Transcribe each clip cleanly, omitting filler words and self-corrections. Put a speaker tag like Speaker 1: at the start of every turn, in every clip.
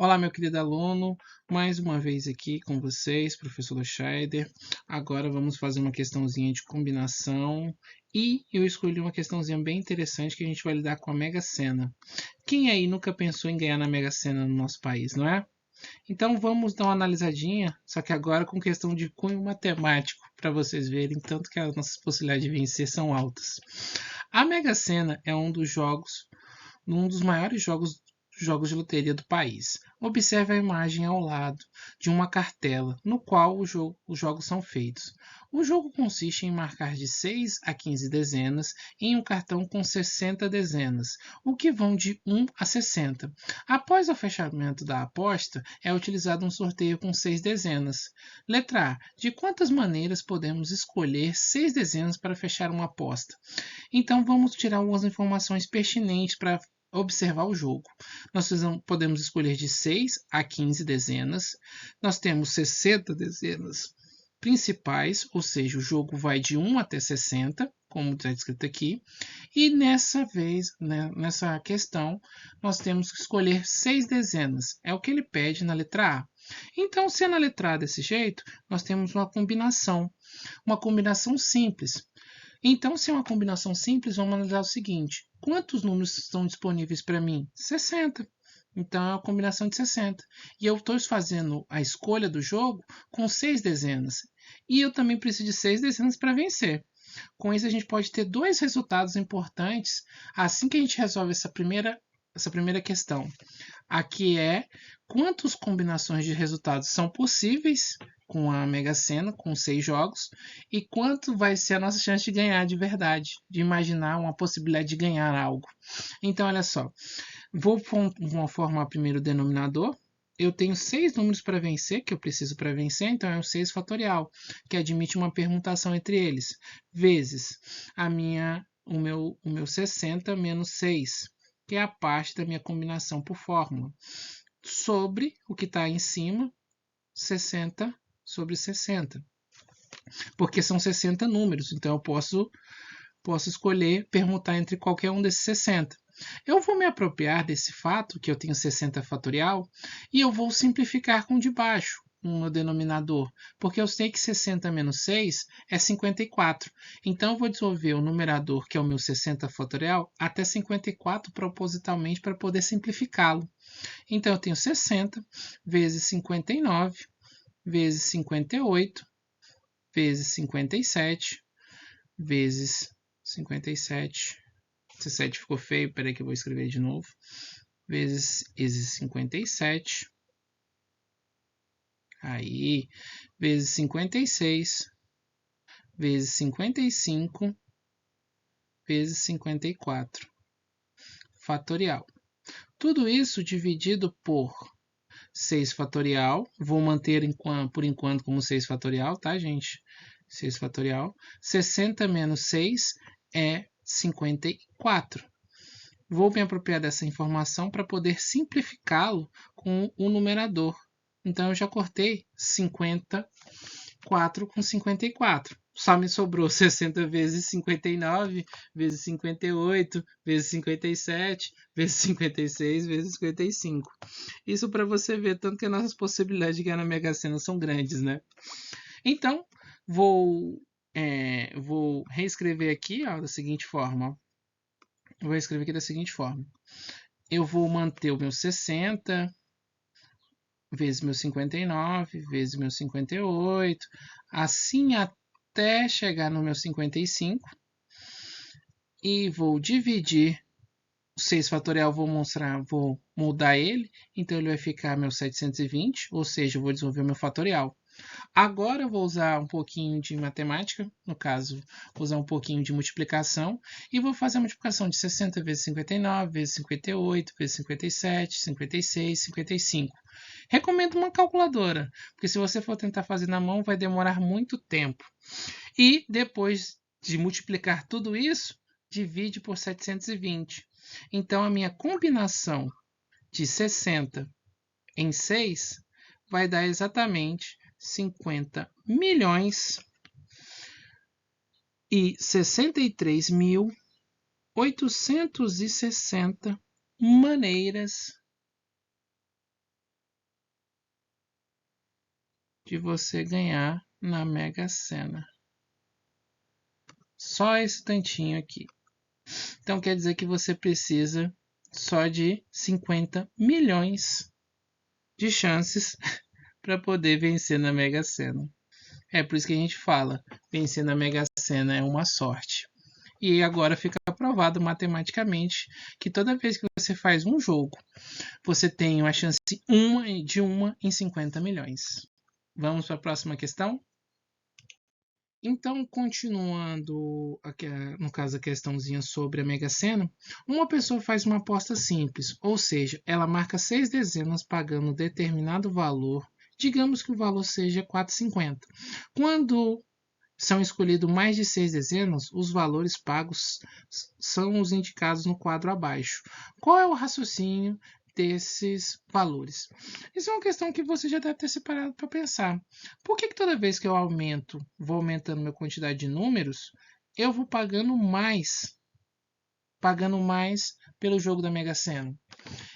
Speaker 1: Olá, meu querido aluno, mais uma vez aqui com vocês, professor Scheider. Agora vamos fazer uma questãozinha de combinação e eu escolhi uma questãozinha bem interessante que a gente vai lidar com a Mega Sena. Quem aí nunca pensou em ganhar na Mega Sena no nosso país, não é? Então vamos dar uma analisadinha, só que agora com questão de cunho matemático, para vocês verem tanto que as nossas possibilidades de vencer são altas. A Mega Sena é um dos maiores jogos de loteria do país. Observe a imagem ao lado de uma cartela no qual os jogos são feitos. O jogo consiste em marcar de 6 a 15 dezenas em um cartão com 60 dezenas, o que vão de 1 a 60. Após o fechamento da aposta, é utilizado um sorteio com 6 dezenas. Letra A. De quantas maneiras podemos escolher 6 dezenas para fechar uma aposta? Então vamos tirar algumas informações pertinentes para observar o jogo. Nós podemos escolher de 6 a 15 dezenas. Nós temos 60 dezenas principais, ou seja, o jogo vai de 1 até 60, como está escrito aqui. E nessa questão, nós temos que escolher 6 dezenas. É o que ele pede na letra A. Então, se é na letra A desse jeito, nós temos uma combinação simples. Então, se é uma combinação simples, vamos analisar o seguinte: quantos números estão disponíveis para mim? 60. Então, é uma combinação de 60. E eu estou fazendo a escolha do jogo com 6 dezenas. E eu também preciso de 6 dezenas para vencer. Com isso, a gente pode ter dois resultados importantes assim que a gente resolve essa primeira questão. Aqui é quantas combinações de resultados são possíveis com a Mega Sena, com 6 jogos, e quanto vai ser a nossa chance de ganhar de verdade, de imaginar uma possibilidade de ganhar algo. Então, olha só, vou formar primeiro o denominador. Eu tenho 6 números para vencer, que eu preciso para vencer, então é o 6 fatorial, que admite uma permutação entre eles, vezes o meu 60 menos 6, que é a parte da minha combinação por fórmula, sobre o que está em cima, 60 sobre 60. Porque são 60 números, então eu posso escolher permutar entre qualquer um desses 60. Eu vou me apropriar desse fato, que eu tenho 60 fatorial, e eu vou simplificar com de baixo, no denominador, porque eu sei que 60 menos 6 é 54. Então, eu vou desenvolver o numerador, que é o meu 60 fatorial, até 54 propositalmente para poder simplificá-lo. Então, eu tenho 60 vezes 59 vezes 58 vezes 57 vezes 57. Esse 7 ficou feio, peraí que eu vou escrever de novo. Vezes 57. Aí, vezes 56, vezes 55, vezes 54. Fatorial. Tudo isso dividido por 6 fatorial. Vou manter por enquanto como 6 fatorial, tá, gente? 6 fatorial. 60 menos 6 é 54. Vou me apropriar dessa informação para poder simplificá-lo com o numerador. Então, eu já cortei 54 com 54. Só me sobrou 60 vezes 59, vezes 58, vezes 57, vezes 56, vezes 55. Isso para você ver tanto que as nossas possibilidades de ganhar na Mega Sena são grandes, né? Então, vou reescrever aqui da seguinte forma. Vou escrever aqui da seguinte forma. Eu vou manter o meu 60 vezes meu 59 vezes meu 58, assim até chegar no meu 55. E vou dividir o 6 fatorial, vou mudar ele, então ele vai ficar meu 720, ou seja, eu vou desenvolver o meu fatorial. Agora eu vou usar um pouquinho de matemática, no caso, vou usar um pouquinho de multiplicação, e vou fazer a multiplicação de 60 vezes 59, vezes 58, vezes 57, 56, 55. Recomendo uma calculadora, porque se você for tentar fazer na mão, vai demorar muito tempo. E depois de multiplicar tudo isso, divide por 720. Então, a minha combinação de 60 em 6 vai dar exatamente 50 milhões e 63.860 maneiras de você ganhar na Mega Sena. Só esse tantinho aqui. Então quer dizer que você precisa só de 50 milhões de chances para poder vencer na Mega Sena. É por isso que a gente fala, vencer na Mega Sena é uma sorte. E agora fica provado matematicamente que toda vez que você faz um jogo, você tem uma chance de uma em 50 milhões. Vamos para a próxima questão? Então, continuando, aqui, no caso a questãozinha sobre a Mega Sena, uma pessoa faz uma aposta simples, ou seja, ela marca 6 dezenas pagando determinado valor, digamos que o valor seja 4,50. Quando são escolhidos mais de 6 dezenas, os valores pagos são os indicados no quadro abaixo. Qual é o raciocínio desses valores? Isso é uma questão que você já deve ter separado para pensar. Por que toda vez que eu vou aumentando minha quantidade de números, eu vou pagando mais pelo jogo da Mega Sena?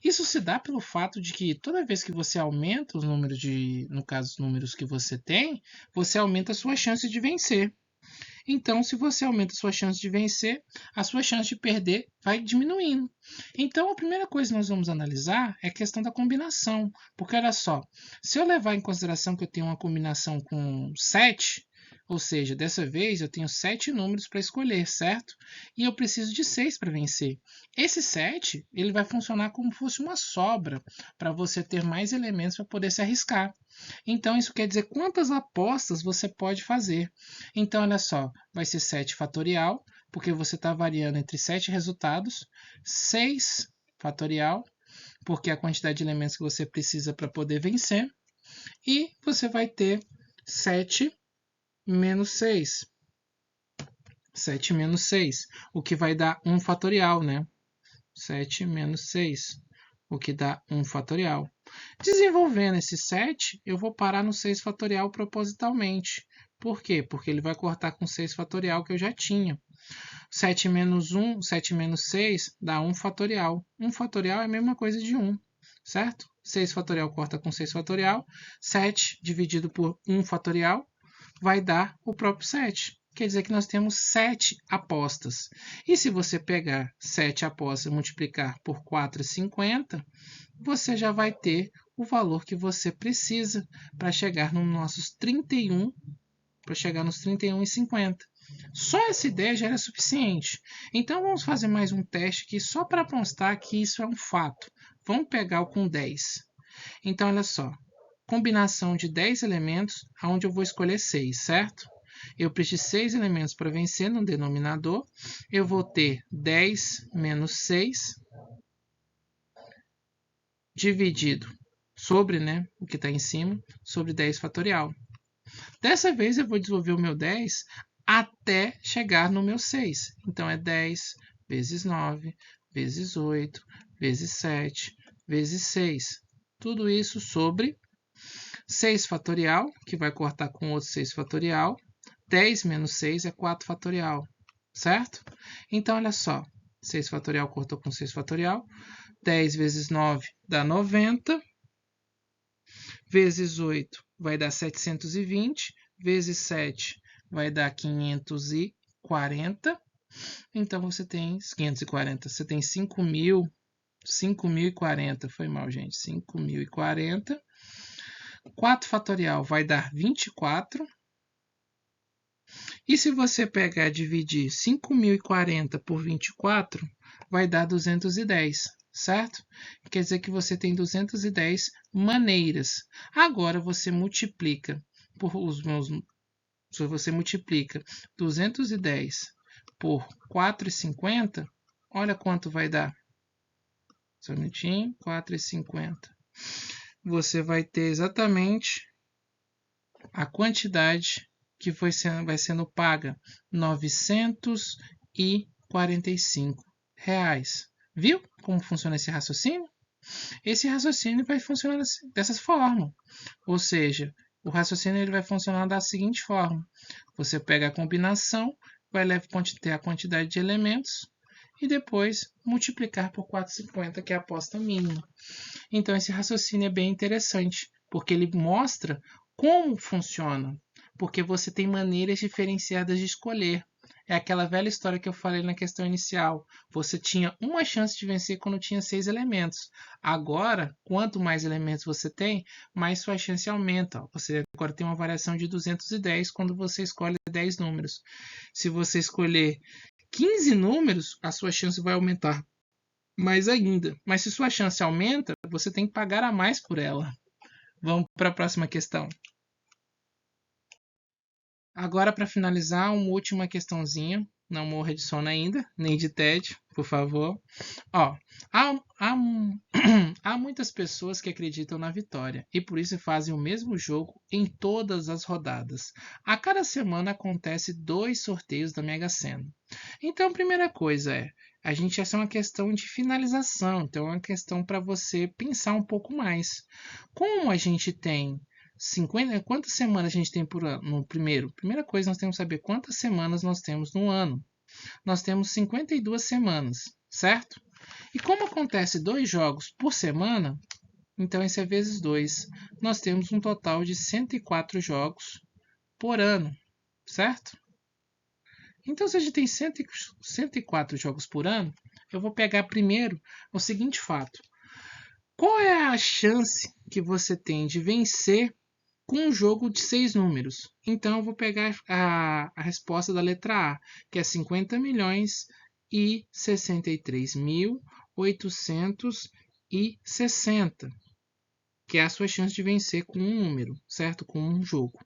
Speaker 1: Isso se dá pelo fato de que toda vez que você aumenta os números no caso, os números que você tem, você aumenta a sua chance de vencer. Então, se você aumenta a sua chance de vencer, a sua chance de perder vai diminuindo. Então, a primeira coisa que nós vamos analisar é a questão da combinação. Porque, olha só, se eu levar em consideração que eu tenho uma combinação com 7, ou seja, dessa vez eu tenho 7 números para escolher, certo? E eu preciso de 6 para vencer. Esse 7 ele vai funcionar como se fosse uma sobra para você ter mais elementos para poder se arriscar. Então, isso quer dizer quantas apostas você pode fazer. Então, olha só, vai ser 7 fatorial, porque você está variando entre 7 resultados, 6 fatorial, porque é a quantidade de elementos que você precisa para poder vencer, e você vai ter 7 menos 6. 7 menos 6, o que vai dar 1 fatorial, né? 7 menos 6, o que dá 1 fatorial. Desenvolvendo esse 7, eu vou parar no 6 fatorial propositalmente. Por quê? Porque ele vai cortar com 6 fatorial que eu já tinha. 7 menos 1, 7 menos 6 dá 1 fatorial. 1 fatorial é a mesma coisa de 1, certo? 6 fatorial corta com 6 fatorial. 7 dividido por 1 fatorial vai dar o próprio 7. Quer dizer que nós temos 7 apostas. E se você pegar 7 apostas e multiplicar por 4,50, você já vai ter o valor que você precisa para chegar nos nossos 31, para chegar nos 31,50. Só essa ideia já era suficiente. Então vamos fazer mais um teste aqui só para constar que isso é um fato. Vamos pegar o com 10. Então olha só, combinação de 10 elementos, onde eu vou escolher 6, certo? Eu preciso de 6 elementos para vencer no denominador. Eu vou ter 10 menos 6 dividido sobre, né, o que está em cima, sobre 10 fatorial. Dessa vez eu vou desenvolver o meu 10 até chegar no meu 6. Então é 10 vezes 9, vezes 8, vezes 7, vezes 6. Tudo isso sobre 6 fatorial, que vai cortar com outro 6 fatorial. 10 menos 6 é 4 fatorial, certo? Então, olha só. 6 fatorial cortou com 6 fatorial. 10 vezes 9 dá 90. Vezes 8 vai dar 720. Vezes 7 vai dar 540. Então, você tem 540. Você tem 5.040. Foi mal, gente. 5.040. 4 fatorial vai dar 24. E se você pegar e dividir 5.040 por 24, vai dar 210, certo? Quer dizer que você tem 210 maneiras. Agora você multiplica se você multiplica 210 por 4,50, olha quanto vai dar. Só um minutinho, 4,50. Você vai ter exatamente a quantidade que vai sendo paga, R$ 945. Viu como funciona esse raciocínio? Esse raciocínio vai funcionar dessa forma. Ou seja, o raciocínio ele vai funcionar da seguinte forma. Você pega a combinação, vai ter a quantidade de elementos e depois multiplicar por 4,50, que é a aposta mínima. Então, esse raciocínio é bem interessante, porque ele mostra Como funciona? Porque você tem maneiras diferenciadas de escolher. É aquela velha história que eu falei na questão inicial. Você tinha uma chance de vencer quando tinha 6 elementos. Agora, quanto mais elementos você tem, mais sua chance aumenta. Você agora tem uma variação de 210 quando você escolhe 10 números. Se você escolher 15 números, a sua chance vai aumentar mais ainda. Mas se sua chance aumenta, você tem que pagar a mais por ela. Vamos para a próxima questão. Agora, para finalizar, uma última questãozinha. Não morra de sono ainda, nem de tédio, por favor. Ó, há há muitas pessoas que acreditam na vitória e por isso fazem o mesmo jogo em todas as rodadas. A cada semana acontece 2 sorteios da Mega Sena. Então, a primeira coisa essa é uma questão de finalização, então é uma questão para você pensar um pouco mais. Como a gente tem 50, quantas semanas a gente tem por ano? No primeira coisa, nós temos que saber quantas semanas nós temos no ano. Nós temos 52 semanas, certo? E como acontece 2 jogos por semana, então esse é vezes 2. Nós temos um total de 104 jogos por ano, certo? Então, se a gente tem 104 jogos por ano, eu vou pegar primeiro o seguinte fato. Qual é a chance que você tem de vencer com um jogo de 6 números? Então, eu vou pegar a resposta da letra A, que é 50 milhões e 63.860, que é a sua chance de vencer com um número, certo? Com um jogo.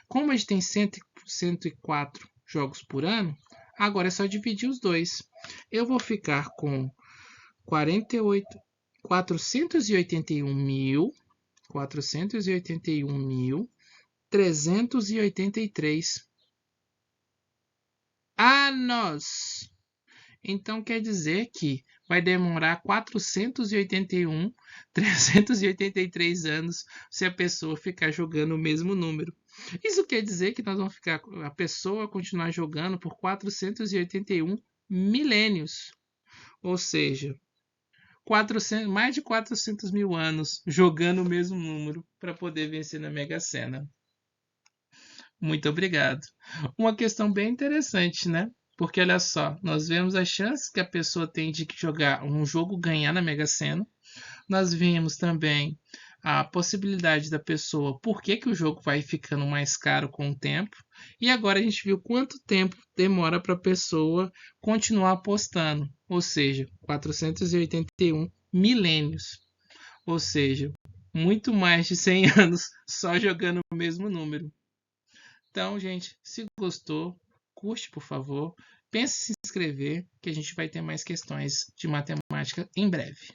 Speaker 1: Como a gente tem 104 jogos por ano, agora é só dividir os dois. Eu vou ficar com 481.383 anos. Então quer dizer que vai demorar 383 anos se a pessoa ficar jogando o mesmo número. Isso quer dizer que nós vamos ficar a pessoa continuar jogando por 481 milênios. Ou seja, mais de 400 mil anos jogando o mesmo número para poder vencer na Mega Sena. Muito obrigado. Uma questão bem interessante, né? Porque olha só, nós vemos as chances que a pessoa tem de jogar um jogo ganhar na Mega Sena. Nós vimos também a possibilidade da pessoa, por que o jogo vai ficando mais caro com o tempo. E agora a gente viu quanto tempo demora para a pessoa continuar apostando. Ou seja, 481 milênios. Ou seja, muito mais de 100 anos só jogando o mesmo número. Então, gente, se gostou, curte, por favor. Pense em se inscrever, que a gente vai ter mais questões de matemática em breve.